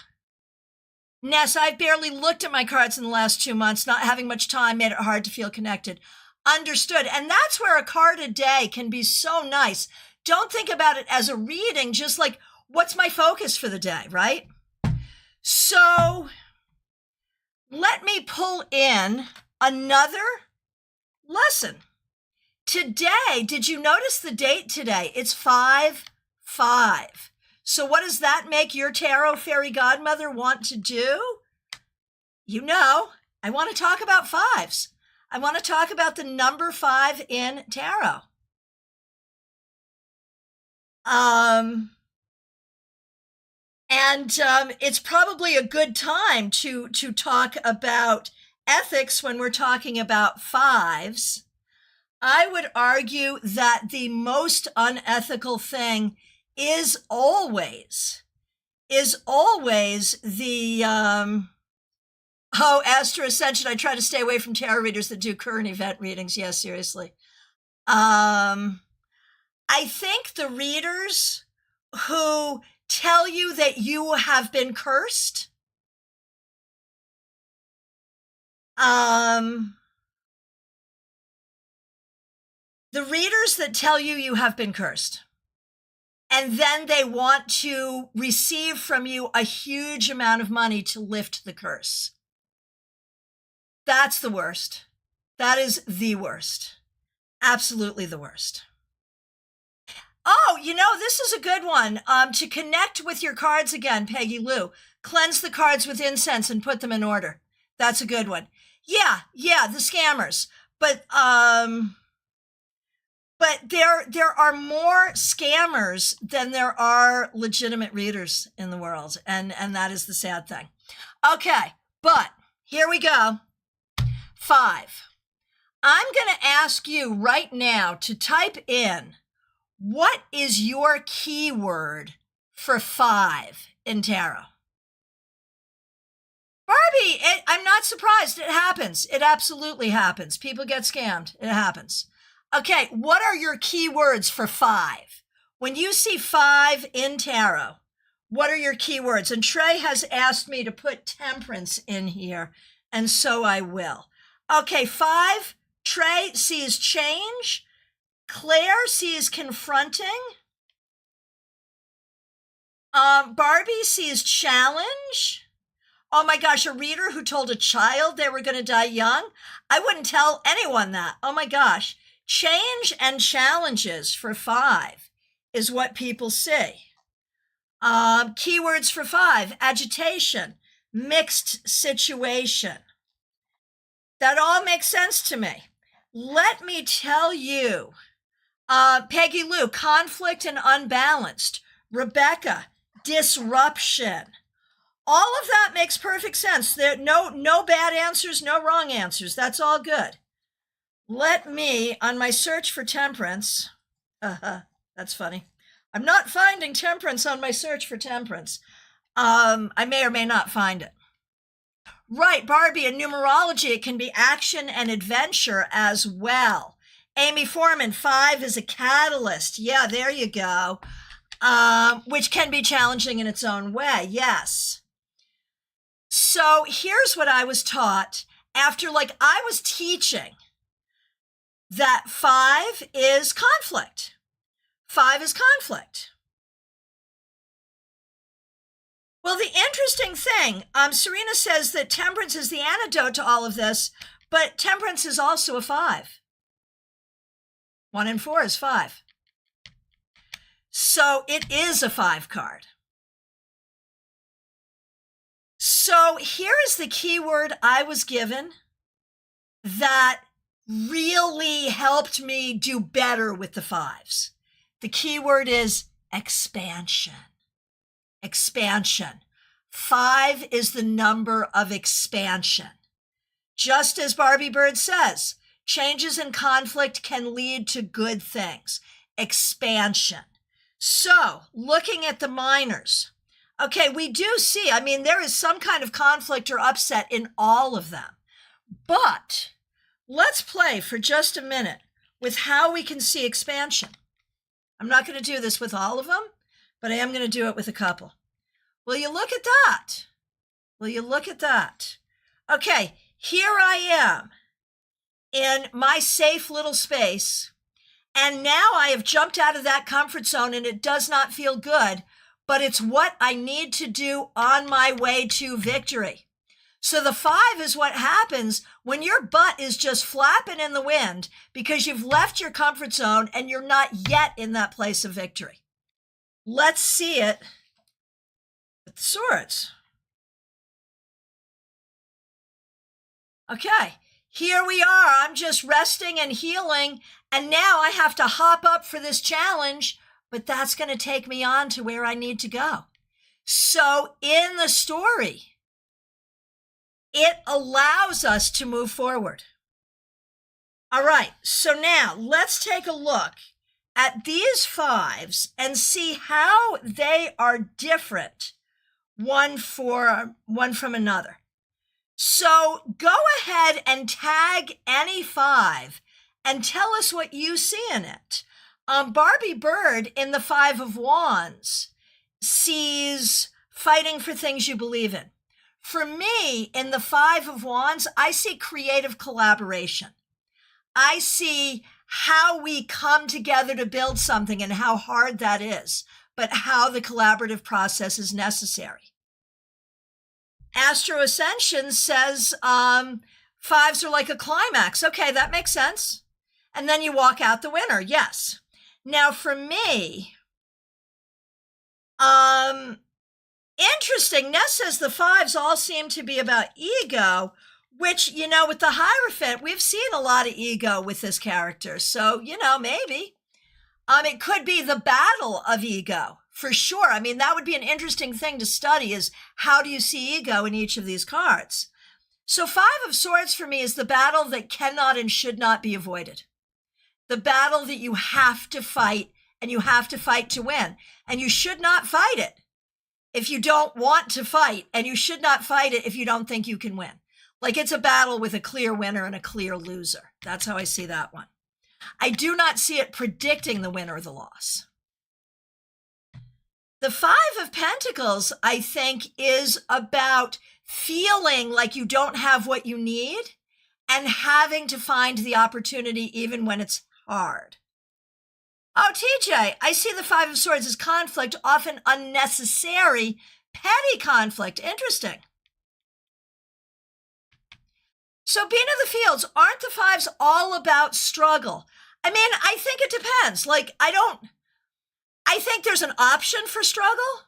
Ness, I've barely looked at my cards in the last 2 months. Not having much time made it hard to feel connected. Understood. And that's where a card a day can be so nice. Don't think about it as a reading, just like, what's my focus for the day, right? So let me pull in another lesson. Today, did you notice the date today? It's 5/5. So what does that make your tarot fairy godmother want to do? I want to talk about fives. I want to talk about the number 5 in tarot. It's probably a good time to talk about ethics when we're talking about fives. I would argue that the most unethical thing is always the Astro Ascension. I try to stay away from tarot readers that do current event readings. Yes, seriously. I think the readers who tell you that you have been cursed, the readers that tell you have been cursed, and then they want to receive from you a huge amount of money to lift the curse. That's the worst. That is the worst. Absolutely the worst. Oh, this is a good one. To connect with your cards again, Peggy Lou. Cleanse the cards with incense and put them in order. That's a good one. Yeah, the scammers. But there are more scammers than there are legitimate readers in the world, and that is the sad thing. Okay, but here we go. 5. I'm going to ask you right now to type in, what is your keyword for 5 in tarot? Barbie, I'm not surprised. It happens. It absolutely happens. People get scammed. It happens. Okay, what are your keywords for 5? When you see 5 in tarot, what are your keywords? And Trey has asked me to put temperance in here, and so I will. Okay, 5, Trey sees change. Claire sees confronting. Barbie sees challenge. Oh my gosh, a reader who told a child they were going to die young? I wouldn't tell anyone that. Oh my gosh. Change and challenges for 5 is what people see. Keywords for 5, agitation, mixed situation. That all makes sense to me. Let me tell you, Peggy Lou, conflict and unbalanced. Rebecca, disruption. All of that makes perfect sense. There no bad answers, no wrong answers. That's all good. Let me, on my search for temperance, that's funny. I'm not finding temperance on my search for temperance. I may or may not find it. Right, Barbie, in numerology, it can be action and adventure as well. Amy Foreman, 5 is a catalyst. Yeah, there you go. Which can be challenging in its own way, yes. So here's what I was taught after, I was teaching that 5 is conflict. 5 is conflict. Well, the interesting thing, Serena says that temperance is the antidote to all of this, but temperance is also a 5. 1 and 4 is 5. So it is a 5 card. So here is the keyword I was given that really helped me do better with the 5s. The keyword is expansion. Expansion. 5 is the number of expansion. Just as Barbie Bird says, changes in conflict can lead to good things. Expansion. So, looking at the minors, okay, we do see, there is some kind of conflict or upset in all of them. But let's play for just a minute with how we can see expansion. I'm not going to do this with all of them, but I am going to do it with a couple. Will you look at that? Will you look at that? Okay, here I am in my safe little space, and now I have jumped out of that comfort zone and it does not feel good, but it's what I need to do on my way to victory. So the 5 is what happens when your butt is just flapping in the wind because you've left your comfort zone and you're not yet in that place of victory. Let's see it with the swords. Okay, here we are. I'm just resting and healing, and now I have to hop up for this challenge, but that's going to take me on to where I need to go. So in the story, it allows us to move forward. All right, so now let's take a look at these 5s and see how they are different one from another. So go ahead and tag any 5 and tell us what you see in it. Barbie Bird in the 5 of Wands sees fighting for things you believe in. For me, in the 5 of Wands, I see creative collaboration. I see how we come together to build something and how hard that is, but how the collaborative process is necessary. Astro Ascension says 5s are like a climax. Okay, that makes sense. And then you walk out the winner. Yes. Now for me, interesting. Ness says the 5s all seem to be about ego, which, with the Hierophant, we've seen a lot of ego with this character. So, maybe. It could be the battle of ego, for sure. That would be an interesting thing to study, is how do you see ego in each of these cards? So 5 of Swords for me is the battle that cannot and should not be avoided. The battle that you have to fight, and you have to fight to win. And you should not fight it if you don't want to fight, and you should not fight it if you don't think you can win. It's a battle with a clear winner and a clear loser. That's how I see that one. I do not see it predicting the win or the loss. The 5 of Pentacles, I think, is about feeling like you don't have what you need and having to find the opportunity even when it's hard. Oh, TJ, I see the 5 of Swords as conflict, often unnecessary, petty conflict. Interesting. So being in the fields, aren't the 5s all about struggle? I think it depends. I think there's an option for struggle,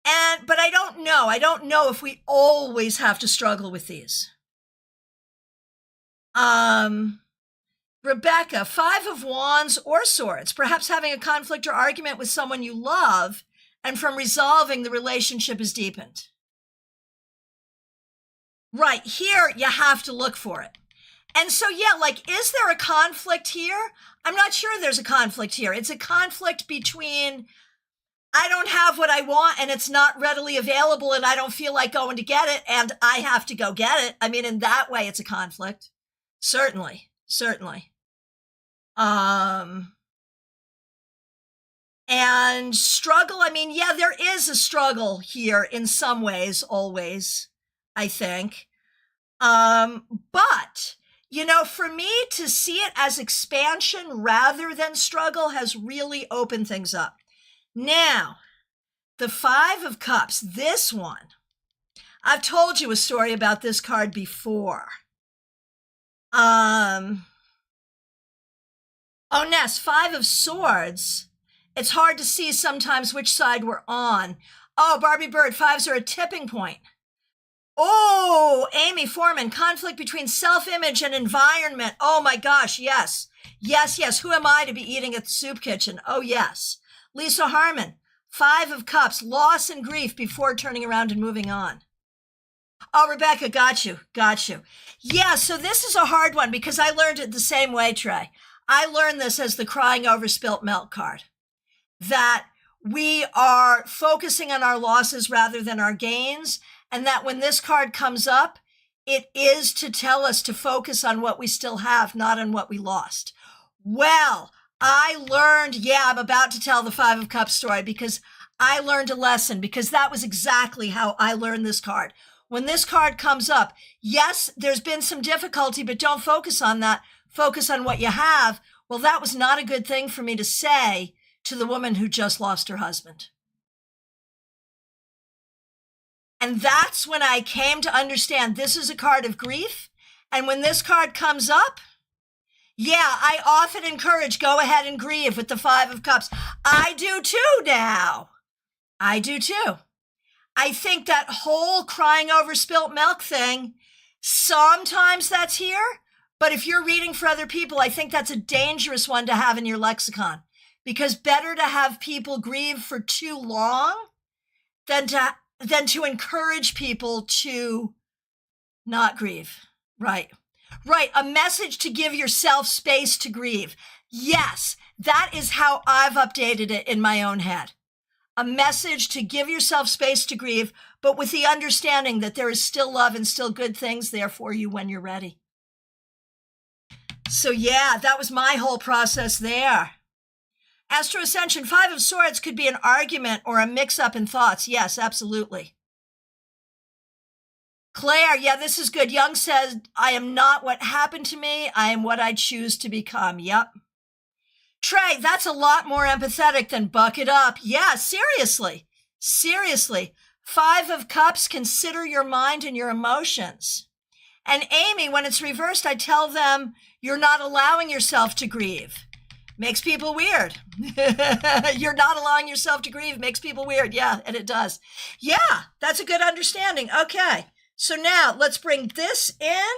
But I don't know. I don't know if we always have to struggle with these. Rebecca, 5 of Wands or Swords, perhaps having a conflict or argument with someone you love, and from resolving, the relationship is deepened. Right, here you have to look for it. And so, yeah, like, is there a conflict here? I'm not sure there's a conflict here. It's a conflict between, I don't have what I want and it's not readily available and I don't feel like going to get it and I have to go get it. I mean, in that way, it's a conflict. Certainly. And struggle, I mean, yeah, there is a struggle here in some ways, always, I think. But, you know, for me to see it as expansion rather than struggle has really opened things up. Now, the 5 of Cups, this one, I've told you a story about this card before. Oh, Ness, 5 of Swords. It's hard to see sometimes which side we're on. Oh, Barbie Bird, 5s are a tipping point. Oh, Amy Foreman, conflict between self-image and environment. Oh my gosh, yes. Who am I to be eating at the soup kitchen? Oh, yes. Lisa Harmon, 5 of Cups, loss and grief before turning around and moving on. Oh, Rebecca, got you. Yeah, so this is a hard one because I learned it the same way, Trey. I learned this as the crying over spilt milk card. That we are focusing on our losses rather than our gains, and that when this card comes up, it is to tell us to focus on what we still have, not on what we lost. Well, I learned, I'm about to tell the 5 of Cups story because I learned a lesson, because that was exactly how I learned this card. When this card comes up, yes, there's been some difficulty, but don't focus on that. Focus on what you have. Well, that was not a good thing for me to say to the woman who just lost her husband. And that's when I came to understand this is a card of grief. And when this card comes up, I often encourage, go ahead and grieve with the 5 of Cups. I do too now. I do too. I think that whole crying over spilt milk thing, sometimes that's here. But if you're reading for other people, I think that's a dangerous one to have in your lexicon. Because better to have people grieve for too long than to encourage people to not grieve. Right. A message to give yourself space to grieve. Yes, that is how I've updated it in my own head. A message to give yourself space to grieve, but with the understanding that there is still love and still good things there for you when you're ready. So that was my whole process there. Astro Ascension, 5 of Swords could be an argument or a mix-up in thoughts. Yes, absolutely. Claire, this is good. Young says, I am not what happened to me. I am what I choose to become. Yep. Trey, that's a lot more empathetic than buck it up. Yeah, seriously. 5 of Cups, consider your mind and your emotions. And Amy, when it's reversed, I tell them you're not allowing yourself to grieve. Makes people weird. You're not allowing yourself to grieve. Makes people weird. Yeah, and it does. Yeah, that's a good understanding. Okay, so now let's bring this in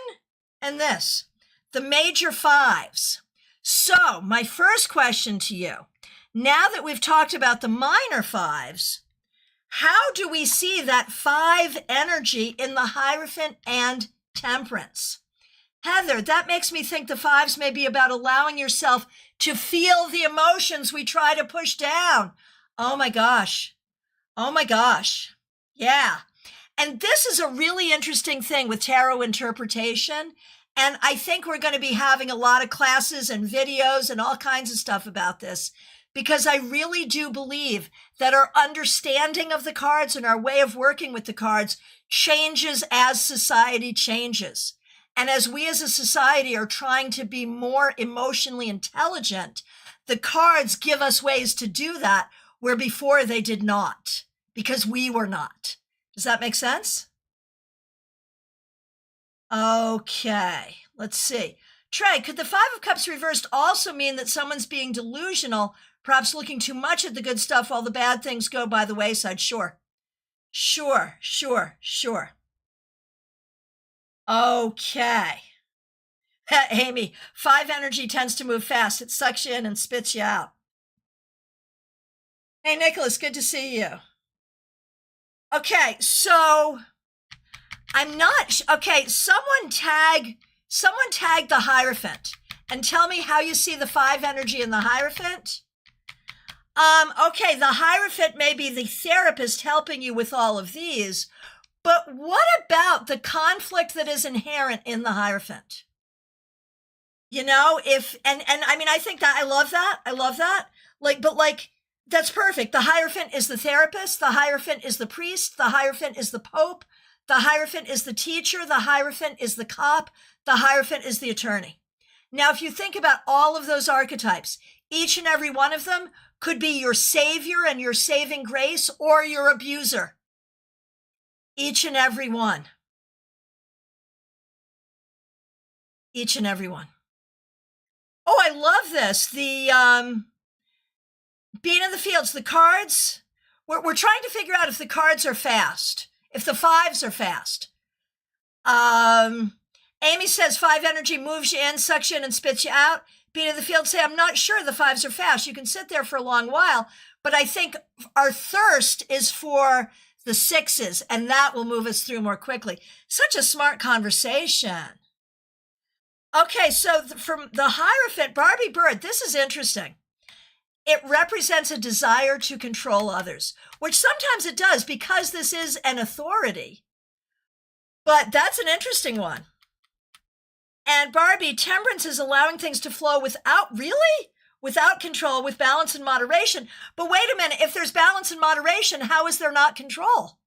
and this. The major 5s. So my first question to you, now that we've talked about the minor 5s, how do we see that 5 energy in the Hierophant and Temperance? Heather, that makes me think the 5s may be about allowing yourself to feel the emotions we try to push down. Oh my gosh. Yeah. And this is a really interesting thing with tarot interpretation. And I think we're going to be having a lot of classes and videos and all kinds of stuff about this, because I really do believe that our understanding of the cards and our way of working with the cards changes as society changes. And as we as a society are trying to be more emotionally intelligent, the cards give us ways to do that where before they did not, because we were not. Does that make sense? Okay, let's see. Trey, could the 5 of Cups reversed also mean that someone's being delusional, perhaps looking too much at the good stuff while the bad things go by the wayside? Sure. Sure, sure, sure. Okay. Amy, 5 energy tends to move fast. It sucks you in and spits you out. Hey, Nicholas, good to see you. Okay, so I'm not, okay, someone tag the Hierophant and tell me how you see the 5 energy in the Hierophant. Okay, the Hierophant may be the therapist helping you with all of these, but what about the conflict that is inherent in the Hierophant? You know, and I mean, I think that I love that. Like, that's perfect. The Hierophant is the therapist. The Hierophant is the priest. The Hierophant is the Pope. The Hierophant is the teacher. The Hierophant is the cop. The Hierophant is the attorney. Now, if you think about all of those archetypes, each and every one of them could be your savior and your saving grace or your abuser. Each and every one. Each and every one. Oh, I love this. The being in the fields, the cards. We're trying to figure out if the cards are fast, if the 5s are fast. Amy says 5 energy moves you in, sucks you in, and spits you out. Being in the field say, I'm not sure the 5s are fast. You can sit there for a long while, but I think our thirst is for the 6s, and that will move us through more quickly. Such a smart conversation. Okay, so from the Hierophant, Barbie Bird, this is interesting. It represents a desire to control others, which sometimes it does because this is an authority. But that's an interesting one. And Barbie, temperance is allowing things to flow without control, with balance and moderation. But wait a minute, if there's balance and moderation, how is there not control?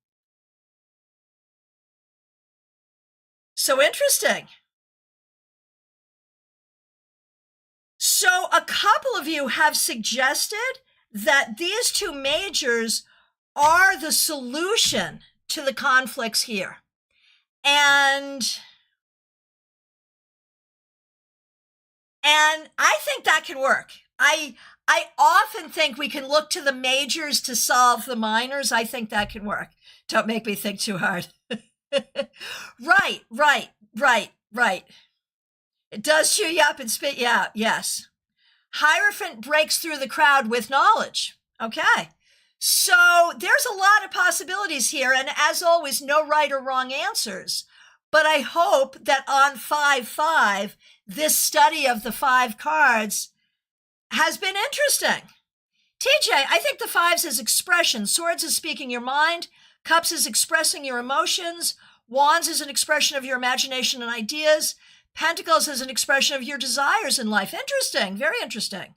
So interesting. So a couple of you have suggested that these 2 majors are the solution to the conflicts here. And I think that can work. I often think we can look to the majors to solve the minors. I think that can work. Don't make me think too hard. Right. It does chew you up and spit you out, yes. Hierophant breaks through the crowd with knowledge. Okay. So there's a lot of possibilities here, and as always, no right or wrong answers. But I hope that on 5-5, this study of the 5 cards has been interesting. TJ, I think the 5s is expression. Swords is speaking your mind. Cups is expressing your emotions. Wands is an expression of your imagination and ideas. Pentacles is an expression of your desires in life. Interesting. Very interesting.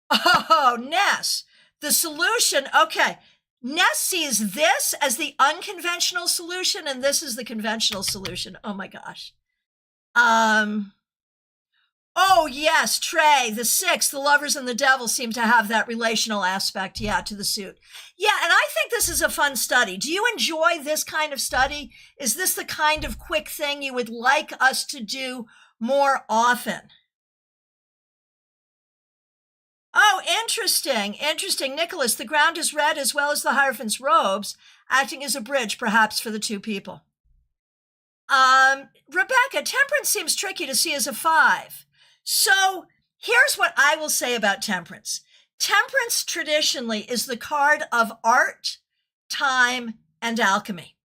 Oh, Ness. The solution. Okay. Ness sees this as the unconventional solution, and this is the conventional solution. Oh, my gosh. Oh, yes, Trey, the 6, the lovers and the devil seem to have that relational aspect, to the suit. Yeah, and I think this is a fun study. Do you enjoy this kind of study? Is this the kind of quick thing you would like us to do more often? Oh, interesting. Nicholas, the ground is red as well as the Hierophant's robes, acting as a bridge, perhaps, for the 2 people. Rebecca, temperance seems tricky to see as a 5. So here's what I will say about temperance. Temperance traditionally is the card of art, time, and alchemy.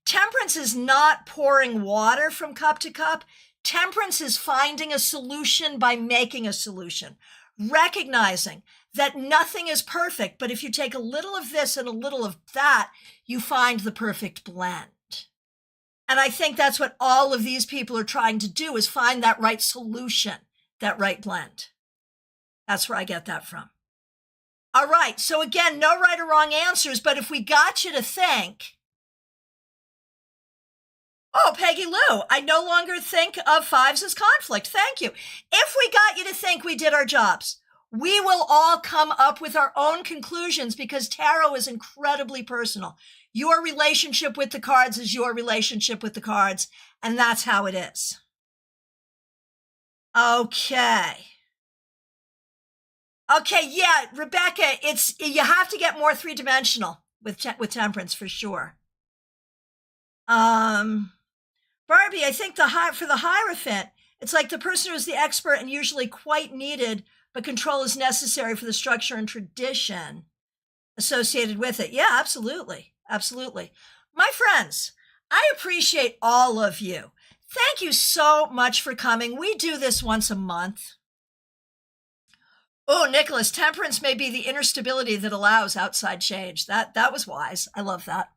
Temperance is not pouring water from cup to cup. Temperance is finding a solution by making a solution, recognizing that nothing is perfect, but if you take a little of this and a little of that, you find the perfect blend. And I think that's what all of these people are trying to do, is find that right solution, that right blend. That's where I get that from. All right. So again, no right or wrong answers, but if we got you to think, oh, Peggy Lou, I no longer think of 5s as conflict. Thank you. If we got you to think, we did our jobs. We will all come up with our own conclusions because tarot is incredibly personal. Your relationship with the cards is your relationship with the cards, and that's how it is. Okay, yeah, Rebecca, you have to get more 3-dimensional. with temperance for sure. Barbie, I think for the Hierophant, it's like the person who is the expert and usually quite needed, but control is necessary for the structure and tradition associated with it. Yeah, absolutely. Absolutely. My friends, I appreciate all of you. Thank you so much for coming. We do this once a month. Oh, Nicholas, temperance may be the inner stability that allows outside change. That was wise. I love that.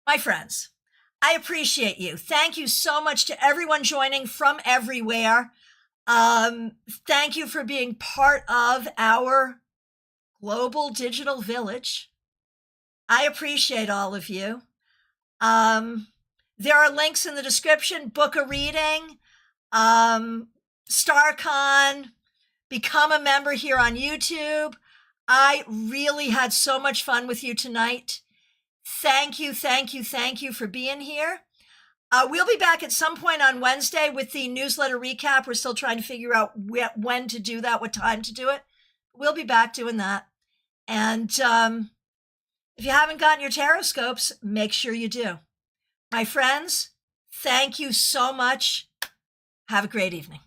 My friends, I appreciate you. Thank you so much to everyone joining from everywhere. Thank you for being part of our global digital village. I appreciate all of you. There are links in the description. Book a reading, StaarCon, become a member here on YouTube. I really had so much fun with you tonight. Thank you, thank you, thank you for being here. We'll be back at some point on Wednesday with the newsletter recap. We're still trying to figure out when to do that, what time to do it. We'll be back doing that. And if you haven't gotten your tarot scopes, make sure you do. My friends, thank you so much. Have a great evening.